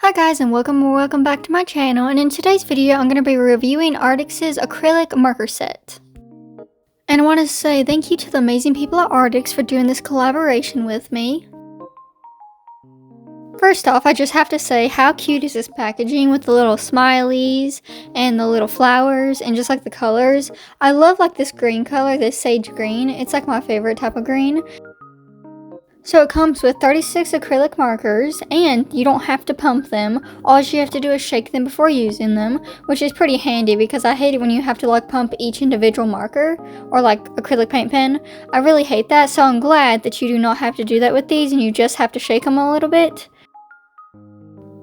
Hi guys, and welcome back to my channel, and in today's video I'm going to be reviewing Arrtx's acrylic marker set. And I want to say thank you to the amazing people at Arrtx for doing this collaboration with me. First off, I just have to say how cute is this packaging with the little smileys and the little flowers and just like the colors. I love like this green color, this sage green. It's like my favorite type of green. So it comes with 36 acrylic markers, and you don't have to pump them. All you have to do is shake them before using them, which is pretty handy because I hate it when you have to like pump each individual marker or like acrylic paint pen. I really hate that, so I'm glad that you do not have to do that with these and you just have to shake them a little bit.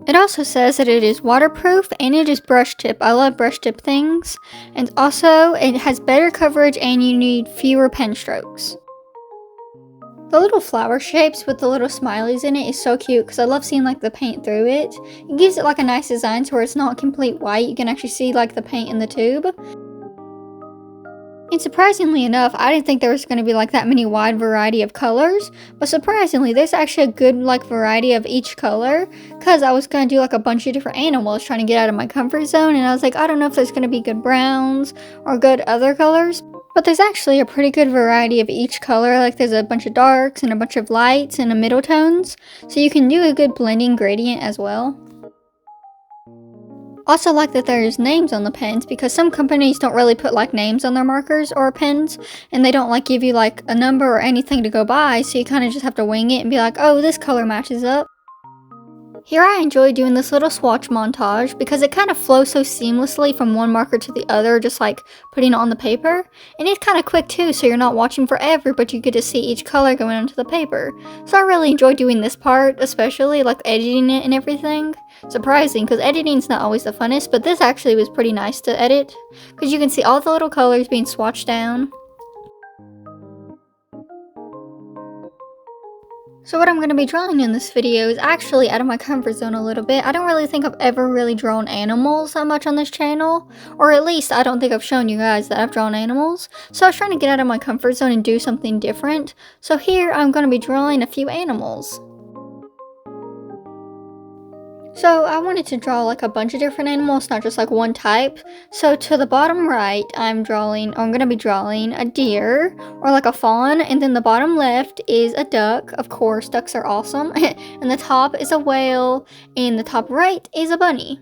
It also says that it is waterproof and it is brush tip. I love brush tip things. And also it has better coverage and you need fewer pen strokes. The little flower shapes with the little smileys in it is so cute because I love seeing like the paint through it. It gives it like a nice design to where it's not complete white. You can actually see like the paint in the tube. And surprisingly enough, I didn't think there was going to be like that many wide variety of colors. But surprisingly, there's actually a good like variety of each color. Because I was going to do like a bunch of different animals trying to get out of my comfort zone. And I was like, I don't know if there's going to be good browns or good other colors. But there's actually a pretty good variety of each color, like there's a bunch of darks and a bunch of lights and a middle tones, so you can do a good blending gradient as well. Also like that there's names on the pens because some companies don't really put like names on their markers or pens, and they don't like give you like a number or anything to go by, so you kind of just have to wing it and be like, oh, this color matches up. Here I enjoy doing this little swatch montage because it kind of flows so seamlessly from one marker to the other, just like putting it on the paper. And it's kind of quick too, so you're not watching forever, but you get to see each color going onto the paper. So I really enjoy doing this part, especially like editing it and everything. Surprising, because editing's not always the funnest, but this actually was pretty nice to edit. Because you can see all the little colors being swatched down. So what I'm going to be drawing in this video is actually out of my comfort zone a little bit. I don't really think I've ever really drawn animals that much on this channel. Or at least I don't think I've shown you guys that I've drawn animals. So I was trying to get out of my comfort zone and do something different. So here I'm going to be drawing a few animals. So I wanted to draw like a bunch of different animals, not just like one type. So to the bottom right, I'm going to be drawing a deer or like a fawn, and then the bottom left is a duck. Of course, ducks are awesome. And the top is a whale, and the top right is a bunny.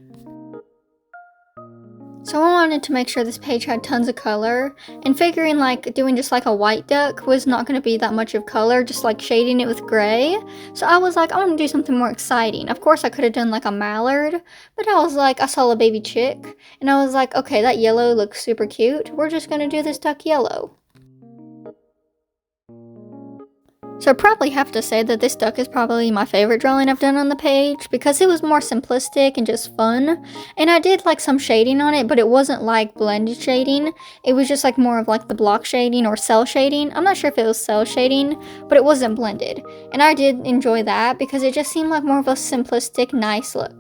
So I wanted to make sure this page had tons of color, and figuring like doing just like a white duck was not going to be that much of color, just like shading it with gray. So I was like, I want to do something more exciting. Of course I could have done like a mallard, but I was like, I saw a baby chick, and I was like, okay, that yellow looks super cute. We're just going to do this duck yellow. So I probably have to say that this duck is probably my favorite drawing I've done on the page because it was more simplistic and just fun. And I did like some shading on it, but it wasn't like blended shading. It was just like more of like the block shading or cell shading. I'm not sure if it was cell shading, but it wasn't blended. And I did enjoy that because it just seemed like more of a simplistic, nice look.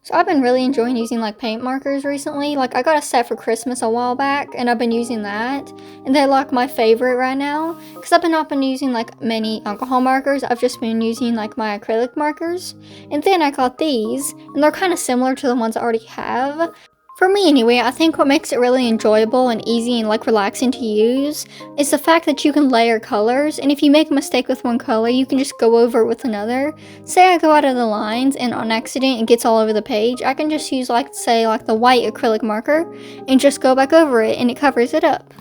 So I've been really enjoying using like paint markers recently. Like I got a set for Christmas a while back and I've been using that. And they're like my favorite right now. Because I've not been using like many alcohol markers. I've just been using like my acrylic markers. And then I got these. And they're kind of similar to the ones I already have. For me anyway, I think what makes it really enjoyable and easy and like relaxing to use is the fact that you can layer colors, and if you make a mistake with one color, you can just go over it with another. Say I go out of the lines and on accident it gets all over the page, I can just use like say like the white acrylic marker and just go back over it and it covers it up.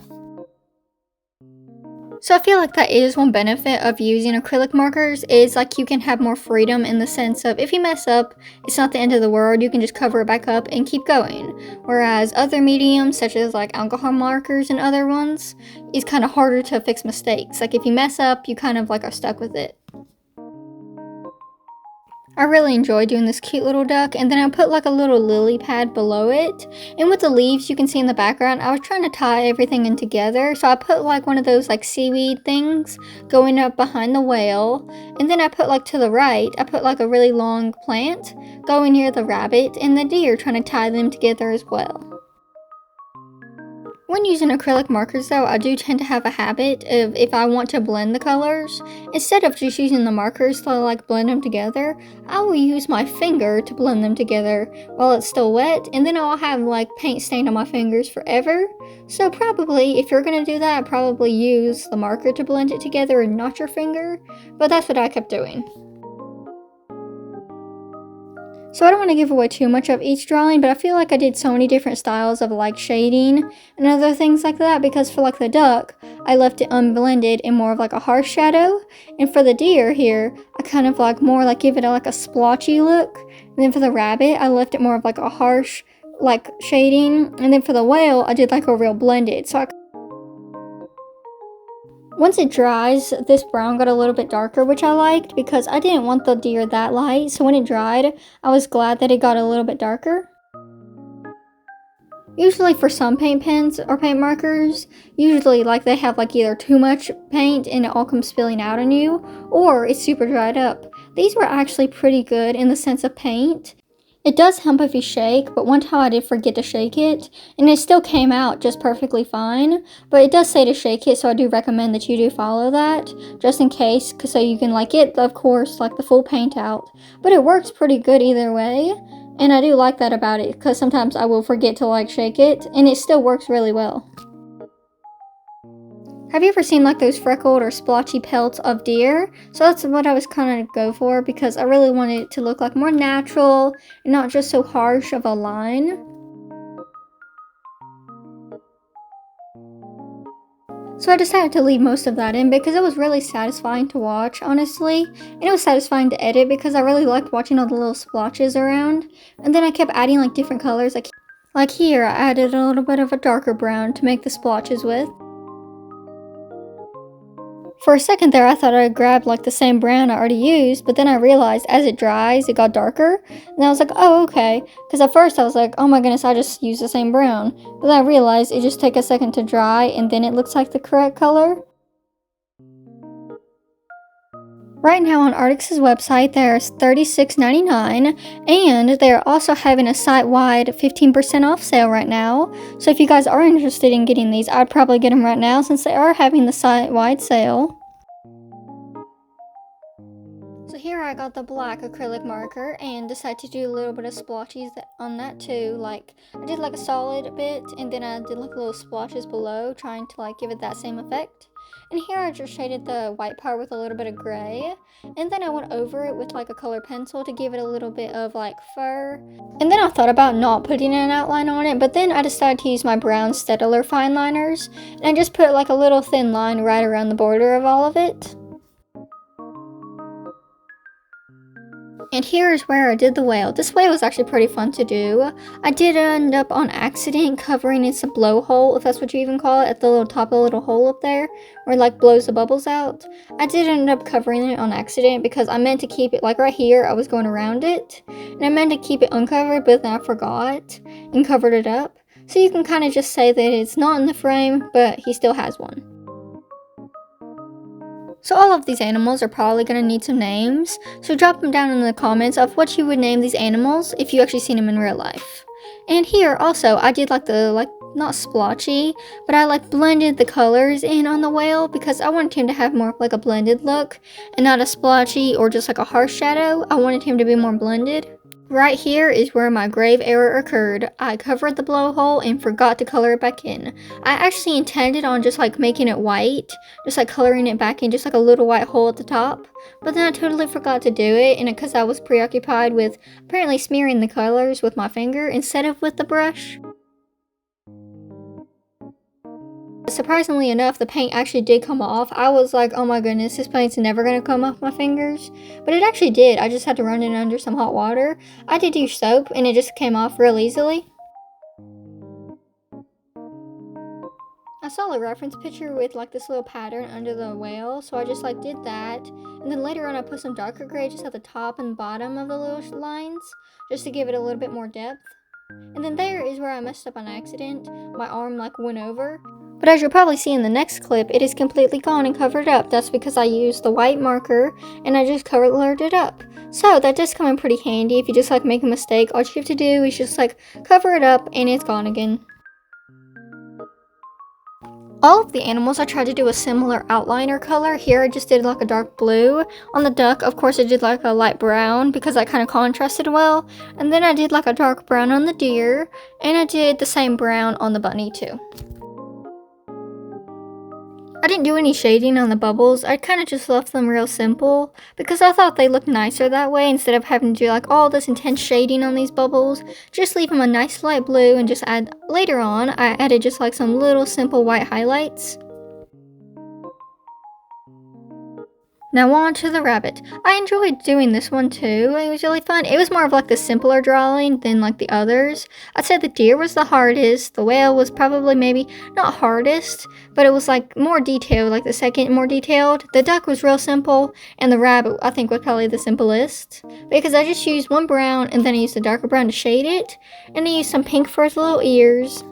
So I feel like that is one benefit of using acrylic markers is like you can have more freedom in the sense of if you mess up, it's not the end of the world, you can just cover it back up and keep going. Whereas other mediums such as like alcohol markers and other ones, it's kind of harder to fix mistakes. Like if you mess up, you kind of like are stuck with it. I really enjoy doing this cute little duck, and then I put like a little lily pad below it, and with the leaves you can see in the background, I was trying to tie everything in together, so I put like one of those like seaweed things going up behind the whale, and then I put like to the right, I put like a really long plant going near the rabbit and the deer, trying to tie them together as well. When using acrylic markers though, I do tend to have a habit of, if I want to blend the colors, instead of just using the markers to like blend them together, I will use my finger to blend them together while it's still wet, and then I'll have like paint stain on my fingers forever. So probably, if you're gonna do that, probably use the marker to blend it together and not your finger, but that's what I kept doing. So I don't want to give away too much of each drawing, but I feel like I did so many different styles of like shading and other things like that, because for like the duck, I left it unblended and more of like a harsh shadow. And for the deer here, I kind of like more like give it like a splotchy look. And then for the rabbit, I left it more of like a harsh like shading. And then for the whale, I did like a real blended. Once it dries, this brown got a little bit darker, which I liked because I didn't want the deer that light. So when it dried, I was glad that it got a little bit darker. Usually for some paint pens or paint markers, usually like they have like either too much paint and it all comes spilling out on you, or it's super dried up. These were actually pretty good in the sense of paint. It does help if you shake, but one time I did forget to shake it, and it still came out just perfectly fine. But it does say to shake it, so I do recommend that you do follow that, just in case, so you can like get, of course, like the full paint out. But it works pretty good either way, and I do like that about it, because sometimes I will forget to like shake it, and it still works really well. Have you ever seen like those freckled or splotchy pelts of deer? So that's what I was kind of go for, because I really wanted it to look like more natural and not just so harsh of a line. So I decided to leave most of that in because it was really satisfying to watch, honestly. And it was satisfying to edit because I really liked watching all the little splotches around. And then I kept adding like different colors. Like here, I added a little bit of a darker brown to make the splotches with. For a second there, I thought I grabbed like the same brown I already used, but then I realized as it dries, it got darker. And I was like, oh, okay. Because at first I was like, oh my goodness, I just used the same brown. But then I realized it just takes a second to dry and then it looks like the correct color. Right now on Arrtx's website, there's $36.99, and they're also having a site-wide 15% off sale right now. So if you guys are interested in getting these, I'd probably get them right now since they are having the site-wide sale. So here I got the black acrylic marker and decided to do a little bit of splotches on that too. Like I did like a solid bit, and then I did like little splotches below, trying to like give it that same effect. And here I just shaded the white part with a little bit of gray, and then I went over it with like a color pencil to give it a little bit of like fur. And then I thought about not putting an outline on it, but then I decided to use my brown Staedtler fine liners, and I just put like a little thin line right around the border of all of it. And here is where I did the whale. This whale was actually pretty fun to do. I did end up on accident covering its blowhole, if that's what you even call it, at the little top of the little hole up there, where it like blows the bubbles out. I did end up covering it on accident because I meant to keep it like right here. I was going around it, and I meant to keep it uncovered, but then I forgot and covered it up. So you can kind of just say that it's not in the frame, but he still has one. So all of these animals are probably going to need some names, so drop them down in the comments of what you would name these animals if you actually seen them in real life. And here also, I did like the, not splotchy, but I like blended the colors in on the whale because I wanted him to have more like a blended look and not a splotchy or just like a harsh shadow. I wanted him to be more blended. Right here is where my grave error occurred. I covered the blowhole and forgot to color it back in. I actually intended on just like making it white, just like coloring it back in, just like a little white hole at the top. But then I totally forgot to do it, and because I was preoccupied with apparently smearing the colors with my finger instead of with the brush. Surprisingly enough, the paint actually did come off. I was like, oh my goodness, this paint's never going to come off my fingers. But it actually did. I just had to run it under some hot water. I did use soap, and it just came off real easily. I saw a reference picture with like this little pattern under the whale, so I just like did that. And then later on I put some darker gray just at the top and bottom of the little lines, just to give it a little bit more depth. And then there is where I messed up on accident. My arm like went over. But as you'll probably see in the next clip, it is completely gone and covered up. That's because I used the white marker and I just colored it up. So that does come in pretty handy if you just like make a mistake. All you have to do is just like cover it up and it's gone again. All of the animals I tried to do a similar outliner color. Here I just did like a dark blue. On the duck, of course, I did like a light brown because that kind of contrasted well. And then I did like a dark brown on the deer, and I did the same brown on the bunny too. I didn't do any shading on the bubbles. I kind of just left them real simple because I thought they looked nicer that way instead of having to do like all this intense shading on these bubbles. Just leave them a nice light blue and just add, later on, I added just like some little simple white highlights. Now on to the rabbit. I enjoyed doing this one too. It was really fun. It was more of like the simpler drawing than like the others. I'd say the deer was the hardest. The whale was probably maybe not hardest, but it was like more detailed, like the second more detailed. The duck was real simple, and the rabbit I think was probably the simplest because I just used one brown and then I used the darker brown to shade it, and I used some pink for his little ears.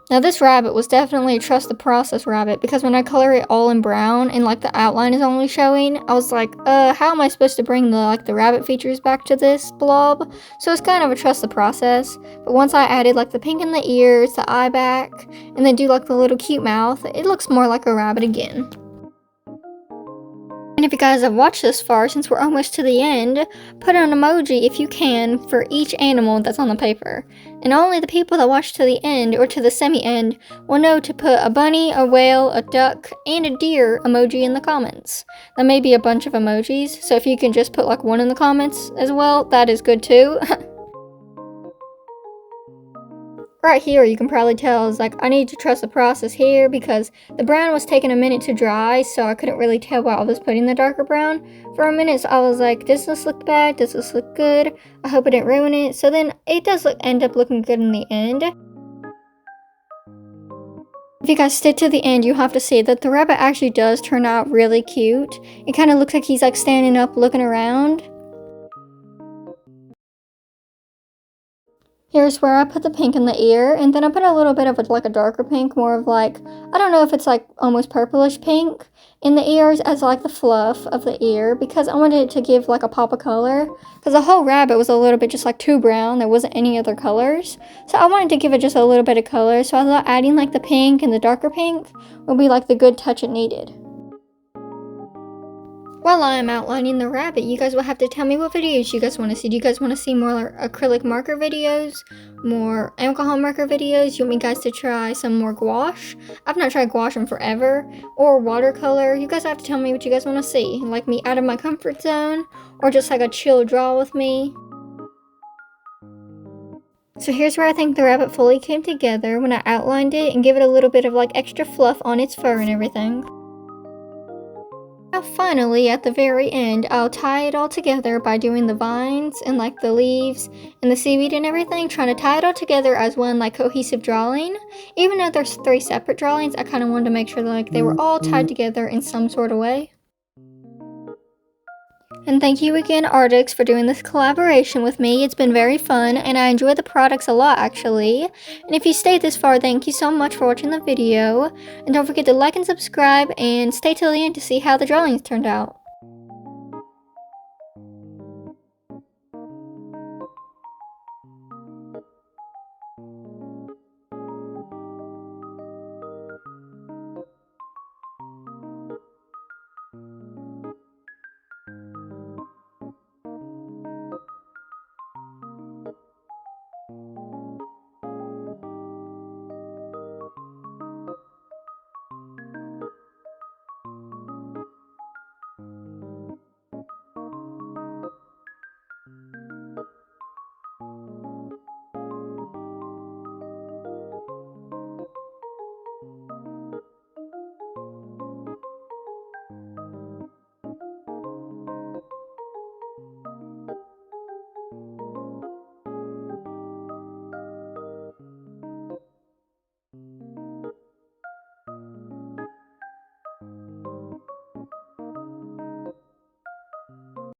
Now this rabbit was definitely a trust the process rabbit because when I color it all in brown and like the outline is only showing, I was like, how am I supposed to bring the rabbit features back to this blob? So it's kind of a trust the process. But once I added like the pink in the ears, the eye back, and then do like the little cute mouth, it looks more like a rabbit again. And if you guys have watched this far, since we're almost to the end, put an emoji if you can for each animal that's on the paper. And only the people that watch to the end or to the semi-end will know to put a bunny, a whale, a duck, and a deer emoji in the comments. There may be a bunch of emojis, so if you can just put like one in the comments as well, that is good too. Right here, you can probably tell, is like I need to trust the process here because the brown was taking a minute to dry, so I couldn't really tell why I was putting the darker brown. For a minute, so I was like, does this look bad? Does this look good? I hope I didn't ruin it. So then it does end up looking good in the end. If you guys stay to the end, you have to see that the rabbit actually does turn out really cute. It kind of looks like he's like standing up looking around. Here's where I put the pink in the ear, and then I put a little bit of like a darker pink, more of like, I don't know if it's like almost purplish pink in the ears as like the fluff of the ear because I wanted it to give like a pop of color because the whole rabbit was a little bit just like too brown. There wasn't any other colors. So I wanted to give it just a little bit of color, so I thought adding like the pink and the darker pink would be like the good touch it needed. While I am outlining the rabbit, you guys will have to tell me what videos you guys want to see. Do you guys want to see more acrylic marker videos? More alcohol marker videos? You want me guys to try some more gouache? I've not tried gouache in forever. Or watercolor? You guys have to tell me what you guys want to see. Like me out of my comfort zone? Or just like a chill draw with me? So here's where I think the rabbit fully came together when I outlined it and gave it a little bit of like extra fluff on its fur and everything. Now finally, at the very end, I'll tie it all together by doing the vines and like the leaves and the seaweed and everything, trying to tie it all together as one like cohesive drawing. Even though there's 3 separate drawings, I kind of wanted to make sure that like they were all tied together in some sort of way. And thank you again, Arrtx, for doing this collaboration with me. It's been very fun, and I enjoy the products a lot, actually. And if you stayed this far, thank you so much for watching the video. And don't forget to like and subscribe, and stay till the end to see how the drawings turned out.